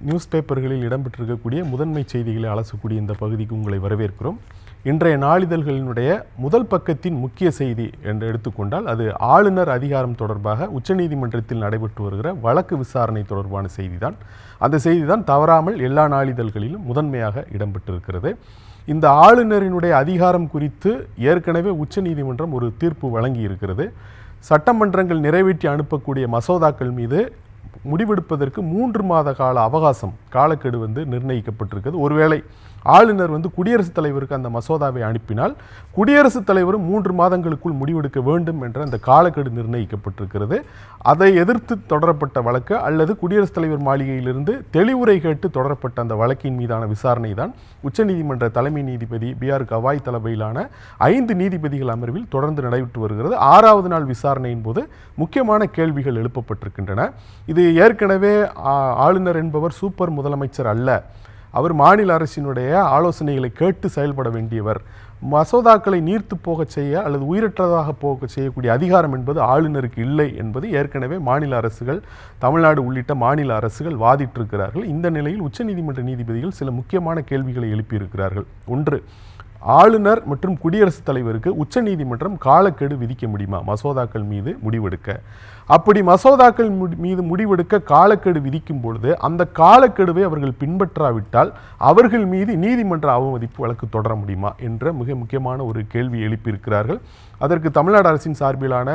News பேப்பர்களில் இடம்பெற்றிருக்கக்கூடிய முதன்மை செய்திகளை அலசக்கூடிய இந்த பகுதிக்கு உங்களை வரவேற்கிறோம். இன்றைய நாளிதழ்களினுடைய முதல் பக்கத்தின் முக்கிய செய்தி என்று எடுத்துக்கொண்டால் அது ஆளுநர் அதிகாரம் தொடர்பாக உச்சநீதிமன்றத்தில் நடைபெற்று வருகிற வழக்கு விசாரணை தொடர்பான செய்திதான். அந்த செய்திதான் தவறாமல் எல்லா நாளிதழ்களிலும் முதன்மையாக இடம்பெற்றிருக்கிறது. இந்த ஆளுநரினுடைய அதிகாரம் குறித்து ஏற்கனவே உச்சநீதிமன்றம் ஒரு தீர்ப்பு வழங்கி இருக்கிறது. சட்டமன்றங்கள் நிறைவேற்றி அனுப்பக்கூடிய மசோதாக்கள் மீது முடிவெடுப்பதற்கு 3 மாத கால அவகாசம் காலக்கெடு நிர்ணயிக்கப்பட்டிருக்கிறது. ஒருவேளை ஆளுநர் குடியரசுத் தலைவருக்கு அந்த மசோதாவை அனுப்பினால் குடியரசுத் தலைவரும் 3 மாதங்களுக்குள் முடிவெடுக்க வேண்டும் என்ற அந்த காலக்கெடு நிர்ணயிக்கப்பட்டிருக்கிறது. அதை எதிர்த்து தொடரப்பட்ட வழக்கு அல்லது குடியரசுத் தலைவர் மாளிகையிலிருந்து தெளிவுரை கேட்டு தொடரப்பட்ட அந்த வழக்கின் மீதான விசாரணை தான் உச்சநீதிமன்ற தலைமை நீதிபதி BR கவாய் தலைமையிலான 5 நீதிபதிகள் அமர்வில் தொடர்ந்து நடைபெற்று வருகிறது. 6வது நாள் விசாரணையின் போது முக்கியமான கேள்விகள் எழுப்பப்பட்டிருக்கின்றன. இது ஏற்கனவே ஆளுநர் என்பவர் சூப்பர் முதலமைச்சர் அல்ல. அவர் மாநில அரசினுடைய ஆலோசனைகளை கேட்டு செயல்பட வேண்டியவர். மசோதாக்களை நீர்த்து போக செய்ய அல்லது உயிரற்றதாக போக செய்யக்கூடிய அதிகாரம் என்பது ஆளுநருக்கு இல்லை என்பது ஏற்கனவே மாநில அரசுகள், தமிழ்நாடு உள்ளிட்ட மாநில அரசுகள் வாதிட்டிருக்கிறார்கள். இந்த நிலையில் உச்சநீதிமன்ற நீதிபதிகள் சில முக்கியமான கேள்விகளை எழுப்பியிருக்கிறார்கள். ஒன்று, ஆளுநர் மற்றும் குடியரசுத் தலைவருக்கு உச்சநீதிமன்றம் காலக்கெடு விதிக்க முடியுமா மசோதாக்கள் மீது முடிவெடுக்க? அப்படி மசோதாக்கள் மீது முடிவெடுக்க காலக்கெடு விதிக்கும் பொழுது அந்த காலக்கெடுவை அவர்கள் பின்பற்றாவிட்டால் அவர்கள் மீது நீதிமன்ற அவமதிப்பு வழக்கு தொடர முடியுமா என்ற மிக முக்கியமான ஒரு கேள்வி எழுப்பியிருக்கிறார்கள். அதற்கு தமிழ்நாடு அரசின் சார்பிலான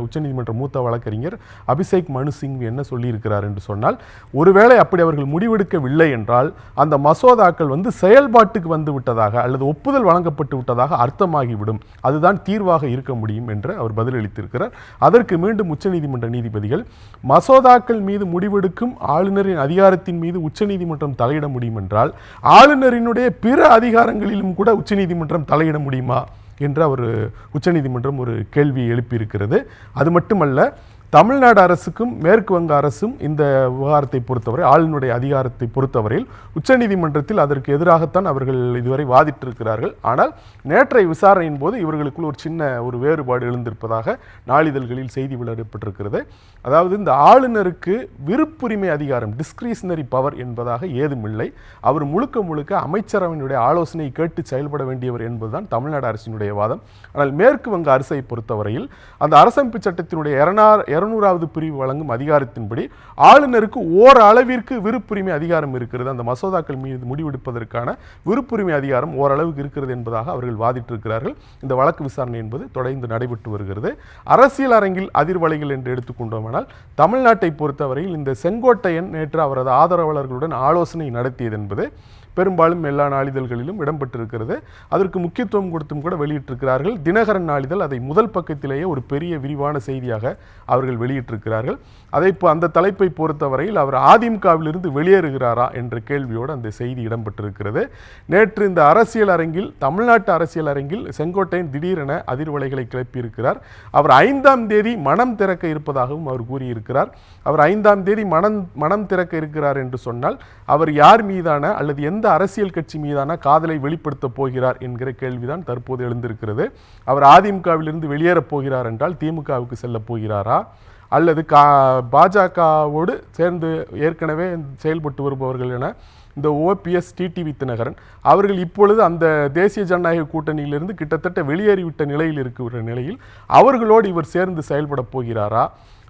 உச்சநீதிமன்ற மூத்த வழக்கறிஞர் அபிஷேக் மனு சிங் என்ன சொல்லியிருக்கிறார் என்று சொன்னால், ஒருவேளை அப்படி அவர்கள் முடிவெடுக்கவில்லை என்றால் அந்த மசோதாக்கள் செயல்பாட்டுக்கு வந்து விட்டதாக அல்லது ஒப்புதல் வழங்கப்பட்டு விட்டதாக அர்த்தமாகிவிடும். அதுதான் தீர்வாக இருக்க முடியும் என்று அவர் பதிலளித்திருக்கிறார். அதற்கு மீண்டும் உச்சநீதிமன்ற நீதிபதிகள், மசோதாக்கள் மீது முடிவெடுக்கும் ஆளுநரின் அதிகாரத்தின் மீது உச்சநீதிமன்றம் தலையிட முடியும் என்றால் ஆளுநரினுடைய பிற அதிகாரங்களிலும் கூட உச்சநீதிமன்றம் தலையிட முடியுமா என்று உச்சநீதிமன்றம் ஒரு கேள்வி எழுப்பியிருக்கிறது. அது மட்டுமல்ல, தமிழ்நாடு அரசுக்கும் மேற்கு வங்க அரசும் இந்த விவகாரத்தை பொறுத்தவரை, ஆளுநருடைய அதிகாரத்தை பொறுத்தவரையில் உச்சநீதிமன்றத்தில் அதற்கு எதிராகத்தான் அவர்கள் இதுவரை வாதிட்டிருக்கிறார்கள். ஆனால் நேற்றைய விசாரணையின் போது இவர்களுக்குள் ஒரு சின்ன வேறுபாடு எழுந்திருப்பதாக நாளிதழ்களில் செய்தி வெளியிடப்பட்டிருக்கிறது. அதாவது இந்த ஆளுநருக்கு விருப்புரிமை அதிகாரம், டிஸ்கிரிஷனரி பவர் என்பதாக ஏதுமில்லை. அவர் முழுக்க முழுக்க அமைச்சரவையினுடைய ஆலோசனை கேட்டு செயல்பட வேண்டியவர் என்பதுதான் தமிழ்நாடு அரசினுடைய வாதம். ஆனால் மேற்கு வங்க அரசை பொறுத்தவரையில் அந்த அரசமைப்பு சட்டத்தினுடைய 200வது பிரிவு வழங்கும் அதிகாரத்தின்படி ஆளுநருக்கு ஓரளவிற்கு விருப்புரிமை அதிகாரம் இருக்கிறது. அந்த மசோதாக்கள் மீது முடிவெடுப்பதற்கான விருப்புரிமை அதிகாரம் ஓரளவுக்கு இருக்கிறது என்பதாக அவர்கள் வாதிட்டிருக்கிறார்கள். இந்த வழக்கு விசாரணை என்பது தொடர்ந்து நடைபெற்று வருகிறது. அரசியல் அரங்கில் அதிர்வலைகள் என்று எடுத்துக்கொண்டோமானால், தமிழ்நாட்டை பொறுத்தவரையில் இந்த செங்கோட்டையன் நேற்று அவரது ஆதரவாளர்களுடன் ஆலோசனை நடத்தியது என்பது பெரும்பாலும் எல்லா நாளிதழ்களிலும் இடம்பெற்றிருக்கிறது. அதற்கு முக்கியத்துவம் கொடுத்தும் கூட வெளியிட்டிருக்கிறார்கள். தினகரன் நாளிதழ் அதை முதல் பக்கத்திலேயே ஒரு பெரிய விரிவான செய்தியாக அவர்கள் வெளியிட்டிருக்கிறார்கள். அந்த தலைப்பை பொறுத்தவரையில் அவர் அதிமுகவிலிருந்து வெளியேறுகிறாரா என்ற கேள்வியோடு அந்த செய்தி இடம்பெற்றிருக்கிறது. நேற்று இந்த அரசியல் அரங்கில், தமிழ்நாட்டு அரசியல் அரங்கில் செங்கோட்டையன் திடீரென அதிர்வலைகளை கிளப்பியிருக்கிறார். அவர் 5ஆம் தேதி மனம் திறக்க இருப்பதாகவும் அவர் கூறியிருக்கிறார். அவர் 5ஆம் தேதி மனம் திறக்க இருக்கிறார் என்று சொன்னால் அவர் யார் மீதான அல்லது எந்த அரசியல் கட்சி மீதான காதலை வெளிப்படுத்த போகிறார் என்கிற கேள்விதான் தற்போது எழுந்திருக்கிறது. அவர் அதிமுகவிலிருந்து வெளியேறப் போகிறார் என்றால் திமுகவுக்கு செல்ல போகிறாரா, அல்லது பாஜகவோடு சேர்ந்து ஏற்கனவே செயல்பட்டு வருபவர்கள் என இந்த OPS டிடிவி தினகரன் அவர்கள் இப்பொழுது அந்த தேசிய ஜனநாயக கூட்டணியிலிருந்து கிட்டத்தட்ட வெளியேறிவிட்ட நிலையில் இருக்கிற நிலையில் அவர்களோடு இவர் சேர்ந்து செயல்பட போகிறாரா,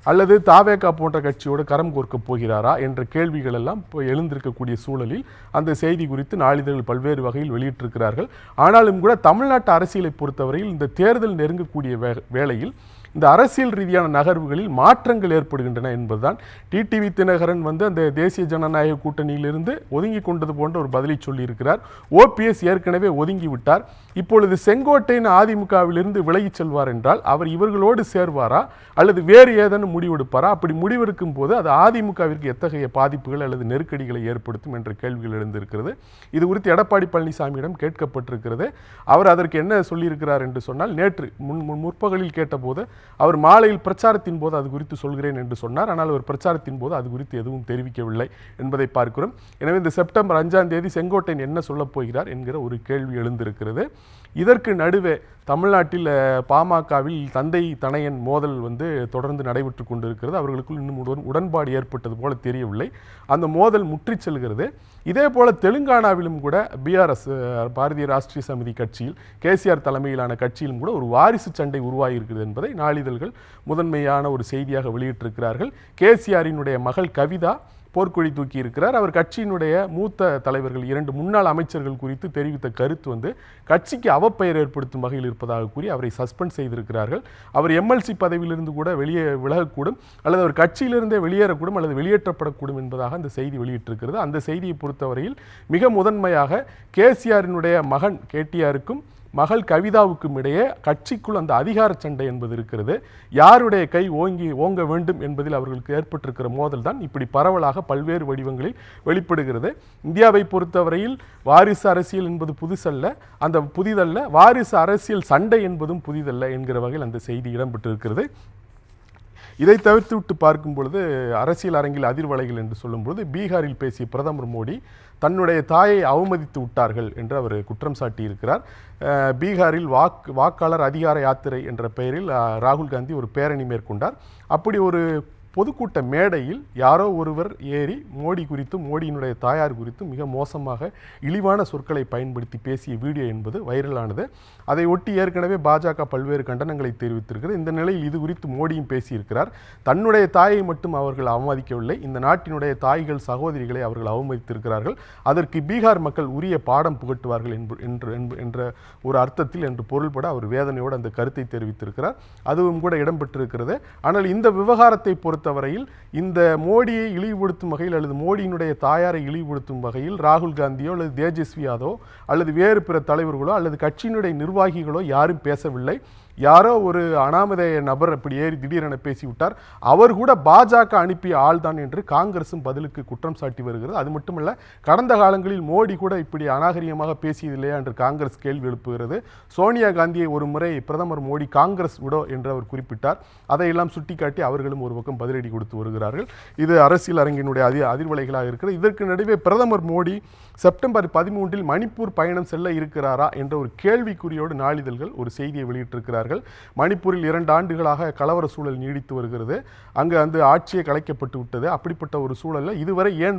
அல்லது தாவேகா போன்ற கட்சியோடு கரம் கோர்க்கப் போகிறாரா என்ற கேள்விகள் எல்லாம் எழுந்திருக்கக்கூடிய சூழலில் அந்த செய்தி குறித்து நாளிதழ்கள் பல்வேறு வகையில் வெளியிட்டிருக்கிறார்கள். ஆனாலும் கூட தமிழ்நாட்டு அரசியலை பொறுத்தவரையில் இந்த தேர்தல் நெருங்கக்கூடிய வேளையில் இந்த அரசியல் ரீதியான நகர்வுகளில் மாற்றங்கள் ஏற்படுகின்றன என்பதுதான். டிடிவி தினகரன் அந்த தேசிய ஜனநாயக கூட்டணியிலிருந்து ஒதுங்கி கொண்டது போன்ற ஒரு பதிலை சொல்லியிருக்கிறார். OPS ஏற்கனவே ஒதுங்கி விட்டார். இப்பொழுது செங்கோட்டையன் அதிமுகவிலிருந்து விலகிச் செல்வார் என்றால் அவர் இவர்களோடு சேர்வாரா அல்லது வேறு ஏதேனும் முடிவெடுப்பாரா? அப்படி முடிவெடுக்கும் போது அது அதிமுகவிற்கு எத்தகைய பாதிப்புகள் அல்லது நெருக்கடிகளை ஏற்படுத்தும் என்ற கேள்விகள் எழுந்திருக்கிறது. இது குறித்து எடப்பாடி பழனிசாமியிடம் கேட்கப்பட்டிருக்கிறது. அவர் அதற்கு என்ன சொல்லியிருக்கிறார் என்று சொன்னால், நேற்று முற்பகலில் கேட்டபோது அவர் மாலையில் பிரச்சாரத்தின் போது அது குறித்து சொல்கிறேன் என்று சொன்னார். ஆனால் அவர் பிரச்சாரத்தின் போது அது குறித்து எதுவும் தெரிவிக்கவில்லை என்பதை பார்க்கிறோம். எனவே இந்த செப்டம்பர் 5ஆம் தேதி செங்கோட்டையன் என்ன சொல்லப் போகிறார் என்கிற ஒரு கேள்வி எழுந்திருக்கிறது. இதற்கு நடுவே தமிழ்நாட்டில் பாமகவில் தந்தை தனையன் மோதல் வந்து தொடர்ந்து நடைபெற்று கொண்டிருக்கிறது. அவர்களுக்குள் இன்னும் உடன்பாடு ஏற்பட்டது போல தெரியவில்லை. அந்த மோதல் முற்றி செல்கிறது. இதே போல தெலுங்கானாவிலும் கூட பிஆர்எஸ் பாரதிய ராஷ்டிரிய சமிதி கட்சியில் கேசிஆர் தலைமையிலான கட்சியிலும் கூட ஒரு வாரிசு சண்டை உருவாகி இருக்கிறது என்பதை நாளிதழ்கள் முதன்மையான ஒரு செய்தியாக வெளியிட்டிருக்கிறார்கள். கேசிஆரினுடைய மகள் கவிதா போர்க்கொடி தூக்கி இருக்கிறார். அவர் கட்சியினுடைய மூத்த தலைவர்கள் 2 முன்னாள் அமைச்சர்கள் குறித்து தெரிவித்த கருத்து வந்து கட்சிக்கு அவப்பெயர் ஏற்படுத்தும் வகையில் இருப்பதாக கூறி அவரை சஸ்பெண்ட் செய்திருக்கிறார்கள். அவர் எம்எல்சி பதவியிலிருந்து கூட வெளியே விலகக்கூடும், அல்லது அவர் கட்சியிலிருந்தே வெளியேறக்கூடும், அல்லது வெளியேற்றப்படக்கூடும் என்பதாக அந்த செய்தி வெளியிட்டிருக்கிறது. அந்த செய்தியை பொறுத்தவரையில் மிக முதன்மையாக கேசிஆரினுடைய மகன் கேடிஆருக்கும் மகள் கவிதாவுக்கும் இடையே கட்சிக்குள் அந்த அதிகார சண்டை என்பது இருக்கிறது. யாருடைய கை ஓங்க வேண்டும் என்பதில் அவர்களுக்கு ஏற்பட்டிருக்கிற மோதல் தான் இப்படி பரவலாக பல்வேறு வடிவங்களில் வெளிப்படுகிறது. இந்தியாவை பொறுத்தவரையில் வாரிசு அரசியல் என்பது புதிதல்ல, வாரிசு அரசியல் சண்டை என்பதும் புதிதல்ல என்கிற வகையில் அந்த செய்தி இடம்பெற்றிருக்கிறது. இதை தவிர்த்து விட்டு பார்க்கும் பொழுது அரசியல் அரங்கில் அதிர்வலைகள் என்று சொல்லும்போது பீகாரில் பேசிய பிரதமர் மோடி தன்னுடைய தாயை அவமதித்து விட்டார்கள் என்று அவர் குற்றம் சாட்டியிருக்கிறார். பீகாரில் வாக்காளர் அதிகார யாத்திரை என்ற பெயரில் ராகுல் காந்தி ஒரு பேரணி மேற்கொண்டார். அப்படி ஒரு பொதுக்கூட்ட மேடையில் யாரோ ஒருவர் ஏறி மோடி குறித்தும் மோடியினுடைய தாயார் குறித்தும் மிக மோசமாக இழிவான சொற்களை பயன்படுத்தி பேசிய வீடியோ என்பது வைரலானது. அதை ஒட்டி ஏற்கனவே பாஜக பல்வேறு கண்டனங்களை தெரிவித்திருக்கிறது. இந்த நிலையில் இது குறித்து மோடியும் பேசியிருக்கிறார். தன்னுடைய தாயை மட்டும் அவர்கள் அவமதிக்கவில்லை, இந்த நாட்டினுடைய தாய்கள் சகோதரிகளை அவர்கள் அவமதித்திருக்கிறார்கள். அதற்கு பீகார் மக்கள் உரிய பாடம் புகட்டுவார்கள் என்ற ஒரு அர்த்தத்தில் என்று பொருள்பட அவர் வேதனையோடு அந்த கருத்தை தெரிவித்திருக்கிறார். அதுவும் கூட இடம்பெற்றிருக்கிறது. ஆனால் இந்த விவகாரத்தை பொறுத்தவரையில் இந்த மோடியை இழிவுபடுத்தும் வகையில் அல்லது மோடியினுடைய தாயாரை இழிவுபடுத்தும் வகையில் ராகுல் காந்தியோ அல்லது தேஜஸ்வி யாதவோ அல்லது வேறு பிற தலைவர்களோ அல்லது கட்சியினுடைய நிர்வாகிகளோ யாரும் பேசவில்லை. யாரோ ஒரு அனாமதேய நபர் அப்படி ஏறி திடீரென பேசிவிட்டார், அவர் கூட பாஜக அனுப்பிய ஆள்தான் என்று காங்கிரசும் பதிலுக்கு குற்றம் சாட்டி வருகிறது. அது மட்டுமல்ல, கடந்த காலங்களில் மோடி கூட இப்படி அநாகரிகமாக பேசியதில்லையா என்று காங்கிரஸ் கேள்வி எழுப்புகிறது. சோனியா காந்தியை ஒரு முறை பிரதமர் மோடி காங்கிரஸ் விடோ என்று அவர் குறிப்பிட்டார். அதையெல்லாம் சுட்டிக்காட்டி அவர்களும் ஒரு பக்கம் பதிலடி கொடுத்து வருகிறார்கள். இது அரசியல் அரங்கினுடைய அதிர்வலைகளாக இருக்கிறது. இதற்கு நடுவே பிரதமர் மோடி செப்டம்பர் 13 மணிப்பூர் பயணம் செல்ல இருக்கிறாரா என்ற ஒரு கேள்விக்குறியோடு நாளிதழ்கள் ஒரு செய்தியை வெளியிட்டிருக்கிறார்கள். மணிப்பூரில் 2 ஆண்டுகளாக கலவர சூழல் நீடித்து வருகிறது. அங்கு அந்த ஆட்சியை கலைக்கப்பட்டு விட்டது. அப்படிப்பட்ட ஒரு சூழலில் இதுவரை ஏன்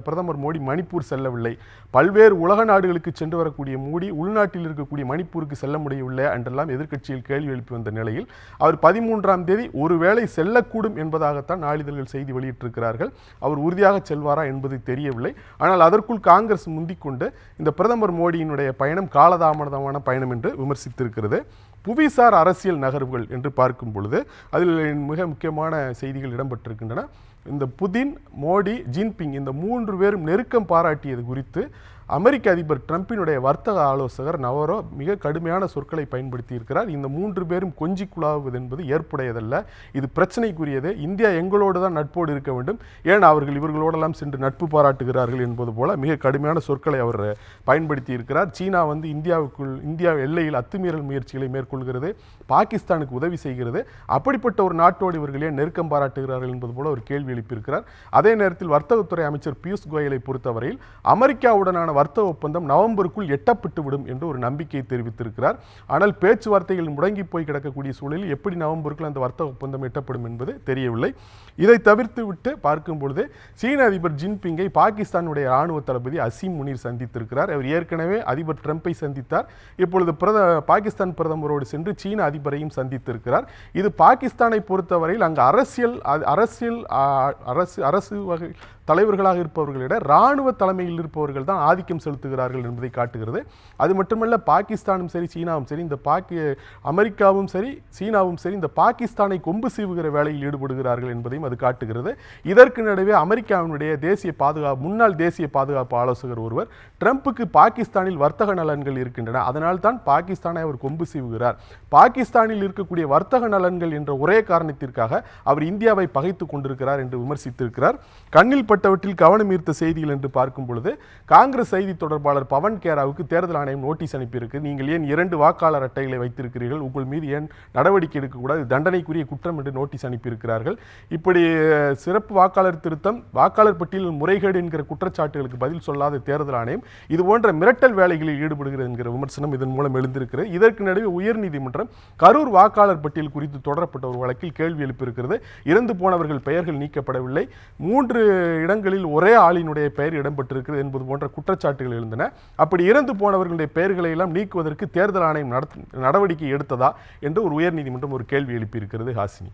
பிரதமர் மோடி மணிப்பூர் செல்லவில்லை? பல்வேறு உலக நாடுகளுக்கு சென்று வரக்கூடிய மோடி உள்நாட்டில் இருக்கக்கூடிய மணிப்பூருக்கு செல்ல முடியவில்லை என்றெல்லாம் எதிர்க்கட்சியில் கேள்வி எழுப்பி வந்த நிலையில் அவர் 13ஆம் தேதி ஒருவேளை செல்லக்கூடும் என்பதாகத்தான் நாளிதழ்கள் செய்தி வெளியிட்டிருக்கிறார்கள். அவர் உறுதியாக செல்வாரா என்பது தெரியவில்லை. ஆனால் அதற்குள் காங்கிரஸ் முந்திக்கொண்டு இந்த பிரதமர் மோடியினுடைய பயணம் காலதாமதமான பயணம் என்று விமர்சித்திருக்கிறது. புவிசார் அரசியல் நகர்வுகள் என்று பார்க்கும் பொழுது அதில் மிக முக்கியமான செய்திகள் இடம்பெற்றிருக்கின்றன. இந்த புதின், மோடி, ஜின்பிங் இந்த 3 பேரும் நெருக்கம் பாராட்டியது குறித்து அமெரிக்க அதிபர் ட்ரம்பினுடைய வர்த்தக ஆலோசகர் நவரோ மிக கடுமையான சொற்களை பயன்படுத்தி இருக்கிறார். இந்த 3 பேரும் கொஞ்சி குழாவுவது என்பது ஏற்புடையதல்ல, இது பிரச்சனைக்குரியது. இந்தியா எங்களோடு தான் நட்போடு இருக்க வேண்டும், ஏன் அவர்கள் இவர்களோடெல்லாம் சென்று நட்பு பாராட்டுகிறார்கள் என்பது போல மிக கடுமையான சொற்களை அவர் பயன்படுத்தி இருக்கிறார். சீனா வந்து இந்தியா எல்லையில் அத்துமீறல் முயற்சிகளை மேற்கொள்கிறது, பாகிஸ்தானுக்கு உதவி செய்கிறது. அப்படிப்பட்ட ஒரு நாட்டோடு இவர்களே நெருக்கம் பாராட்டுகிறார்கள் என்பது போல ஒரு கேள்வி எழுப்பியிருக்கிறார். அதே நேரத்தில் வர்த்தகத்துறை அமைச்சர் பியூஷ் கோயலை பொறுத்தவரையில் அமெரிக்காவுடனான வர்த்தக ஒப்பந்தம் நவம்பருக்குள் எட்டப்பட்டுவிடும் என்று ஒரு நம்பிக்கையை தெரிவித்திருக்கிறார். ஆனால் பேச்சுவார்த்தைகள் முடங்கி போய் கிடக்கக்கூடிய சூழலில் எப்படி நவம்பருக்குள் அந்த வர்த்தக ஒப்பந்தம் எட்டப்படும் என்பது தெரியவில்லை. இதை தவிர்த்து விட்டு பார்க்கும் பொழுது சீன அதிபர் ஜின்பிங்கை பாகிஸ்தானுடைய இராணுவ தளபதி அசீம் முனீர் சந்தித்திருக்கிறார். அவர் ஏற்கனவே அதிபர் ட்ரம்பை சந்தித்தார். இப்பொழுது பாகிஸ்தான் பிரதமரோடு சென்று சீன அதிபரையும் சந்தித்திருக்கிறார். இது பாகிஸ்தானை பொறுத்தவரையில் அங்கு அரசு வகை தலைவர்களாக இருப்பவர்களிட இராணுவ தலைமையில் இருப்பவர்கள் தான் ஆதிக்கம் செலுத்துகிறார்கள் என்பதை காட்டுகிறது. அது மட்டுமல்ல, பாகிஸ்தானும் சரி சீனாவும் சரி அமெரிக்காவும் சரி சீனாவும் சரி இந்த பாகிஸ்தானை கொம்பு சீவுகிற வேலையில் ஈடுபடுகிறார்கள் என்பதையும் அது காட்டுகிறது. இதற்கு நடுவே அமெரிக்காவினுடைய முன்னாள் தேசிய பாதுகாப்பு ஆலோசகர் ஒருவர் ட்ரம்புக்கு பாகிஸ்தானில் வர்த்தக நலன்கள் இருக்கின்றன, அதனால் தான் பாகிஸ்தானை அவர் கொம்பு சீவுகிறார், பாகிஸ்தானில் இருக்கக்கூடிய வர்த்தக நலன்கள் என்ற ஒரே காரணத்திற்காக அவர் இந்தியாவை பகைத்து கொண்டிருக்கிறார் என்று விமர்சித்திருக்கிறார். கண்ணில் பட்டவற்றில் கவனம் ஈர்த்த செய்திகள் என்று பார்க்கும் பொழுது காங்கிரஸ் செய்தி தொடர்பாளர் பவன் கேராவுக்கு தேர்தல் ஆணையம் நோட்டீஸ் அனுப்பியிருக்கு. நீங்கள் ஏன் 2 வாக்காளர் அட்டைகளை வைத்திருக்கிறீர்கள், உங்கள் மீது ஏன் நடவடிக்கை எடுக்கக்கூடாது, தண்டனைக்குரிய குற்றம் என்று நோட்டீஸ் அனுப்பியிருக்கிறார்கள். இப்படி சிறப்பு வாக்காளர் திருத்தம், வாக்காளர் பட்டியலில் முறைகேடு என்கிற குற்றச்சாட்டுகளுக்கு பதில் சொல்லாத தேர்தல் ஆணையம் இது போன்ற மிரட்டல் வேலைகளில் ஈடுபடுகிறது என்கிற விமர்சனம் இதன் மூலம் எழுந்திருக்கிறது. இதற்கு நடுவே உயர்நீதிமன்றம் கரூர் வாக்காளர் பட்டியல் குறித்து தொடரப்பட்ட ஒரு வழக்கில் கேள்வி எழுப்பியிருக்கிறது. இறந்து போனவர்கள் பெயர்கள் நீக்கப்படவில்லை, 3 இடங்களில் ஒரே ஆளினுடைய பெயர் இடம்பெற்றிருக்கிறது என்பது போன்ற குற்றச்சாட்டுகள் எழுந்தன. அப்படி இறந்து போனவர்களுடைய பெயர்களை எல்லாம் நீக்குவதற்கு தேர்தல் ஆணையம் நடவடிக்கை எடுத்ததா என்று ஒரு உயர்நீதிமன்றம் ஒரு கேள்வி எழுப்பியிருக்கிறது. ஹாசினி.